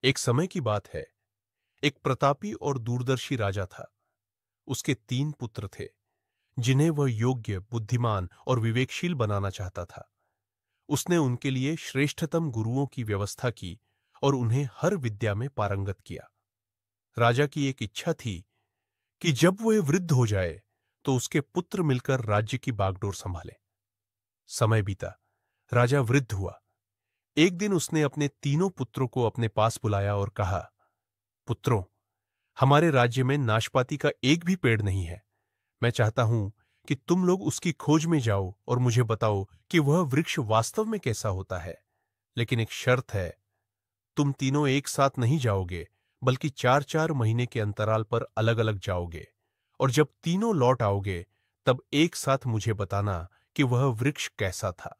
एक समय की बात है। एक प्रतापी और दूरदर्शी राजा था। उसके 3 पुत्र थे, जिन्हें वह योग्य, बुद्धिमान और विवेकशील बनाना चाहता था। उसने उनके लिए श्रेष्ठतम गुरुओं की व्यवस्था की और उन्हें हर विद्या में पारंगत किया। राजा की एक इच्छा थी कि जब वह वृद्ध हो जाए तो उसके पुत्र मिलकर राज्य की बागडोर संभालें। समय बीता, राजा वृद्ध हुआ। एक दिन उसने अपने तीनों पुत्रों को अपने पास बुलाया और कहा, पुत्रों, हमारे राज्य में नाशपाती का एक भी पेड़ नहीं है। मैं चाहता हूं कि तुम लोग उसकी खोज में जाओ और मुझे बताओ कि वह वृक्ष वास्तव में कैसा होता है। लेकिन एक शर्त है, तुम तीनों एक साथ नहीं जाओगे, बल्कि 4-4 महीने के अंतराल पर अलग अलग जाओगे, और जब तीनों लौट आओगे तब एक साथ मुझे बताना कि वह वृक्ष कैसा था।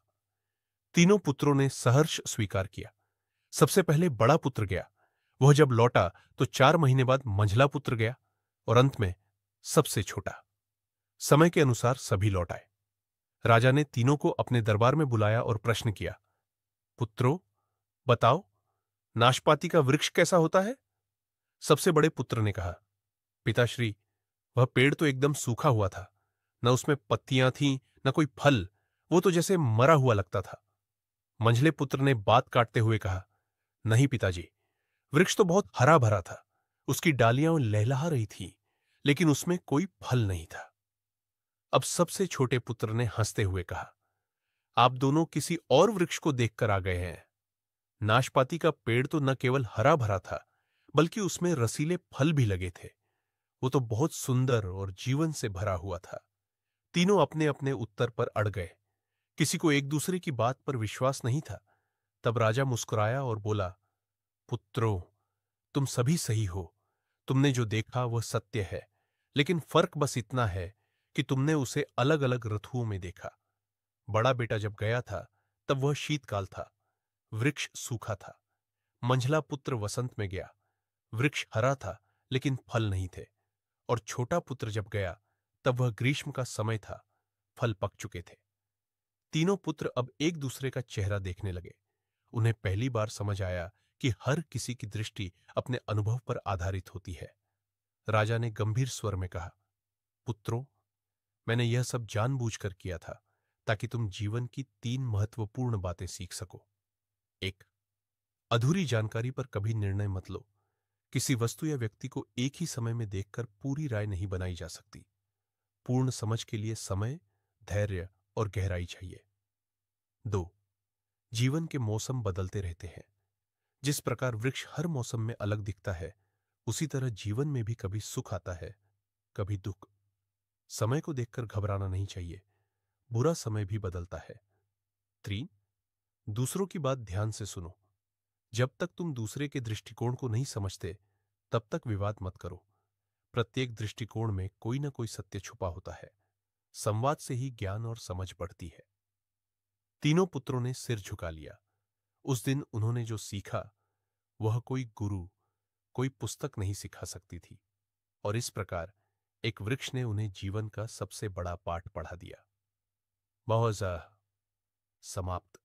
तीनों पुत्रों ने सहर्ष स्वीकार किया। सबसे पहले बड़ा पुत्र गया। वह जब लौटा तो 4 महीने बाद मंझला पुत्र गया और अंत में सबसे छोटा। समय के अनुसार सभी लौट आए। राजा ने तीनों को अपने दरबार में बुलाया और प्रश्न किया, पुत्रों, बताओ, नाशपाती का वृक्ष कैसा होता है? सबसे बड़े पुत्र ने कहा, पिताश्री, वह पेड़ तो एकदम सूखा हुआ था। न उसमें पत्तियां थीं, न कोई फल। वो तो जैसे मरा हुआ लगता था। मंझले पुत्र ने बात काटते हुए कहा, नहीं पिताजी, वृक्ष तो बहुत हरा भरा था। उसकी डालियां लहलहा रही थीं, लेकिन उसमें कोई फल नहीं था। अब सबसे छोटे पुत्र ने हंसते हुए कहा, आप दोनों किसी और वृक्ष को देखकर आ गए हैं। नाशपाती का पेड़ तो न केवल हरा भरा था, बल्कि उसमें रसीले फल भी लगे थे। वो तो बहुत सुंदर और जीवन से भरा हुआ था। तीनों अपने अपने उत्तर पर अड़ गए। किसी को एक दूसरे की बात पर विश्वास नहीं था। तब राजा मुस्कुराया और बोला, पुत्रों, तुम सभी सही हो। तुमने जो देखा वह सत्य है, लेकिन फर्क बस इतना है कि तुमने उसे अलग अलग ऋतुओं में देखा। बड़ा बेटा जब गया था तब वह शीतकाल था, वृक्ष सूखा था। मंझला पुत्र वसंत में गया, वृक्ष हरा था लेकिन फल नहीं थे। और छोटा पुत्र जब गया तब वह ग्रीष्म का समय था, फल पक चुके थे। तीनों पुत्र अब एक दूसरे का चेहरा देखने लगे। उन्हें पहली बार समझ आया कि हर किसी की दृष्टि अपने अनुभव पर आधारित होती है। राजा ने गंभीर स्वर में कहा, पुत्रों, मैंने यह सब जानबूझकर किया था ताकि तुम जीवन की 3 महत्वपूर्ण बातें सीख सको। 1, अधूरी जानकारी पर कभी निर्णय मत लो। किसी वस्तु या व्यक्ति को एक ही समय में देखकर पूरी राय नहीं बनाई जा सकती। पूर्ण समझ के लिए समय, धैर्य और गहराई चाहिए। 2, जीवन के मौसम बदलते रहते हैं। जिस प्रकार वृक्ष हर मौसम में अलग दिखता है, उसी तरह जीवन में भी कभी सुख आता है, कभी दुख। समय को देखकर घबराना नहीं चाहिए, बुरा समय भी बदलता है। 3, दूसरों की बात ध्यान से सुनो। जब तक तुम दूसरे के दृष्टिकोण को नहीं समझते, तब तक विवाद मत करो। प्रत्येक दृष्टिकोण में कोई ना कोई सत्य छुपा होता है। संवाद से ही ज्ञान और समझ बढ़ती है। तीनों पुत्रों ने सिर झुका लिया। उस दिन उन्होंने जो सीखा, वह कोई गुरु, कोई पुस्तक नहीं सिखा सकती थी। और इस प्रकार एक वृक्ष ने उन्हें जीवन का सबसे बड़ा पाठ पढ़ा दिया। मौज़ा समाप्त।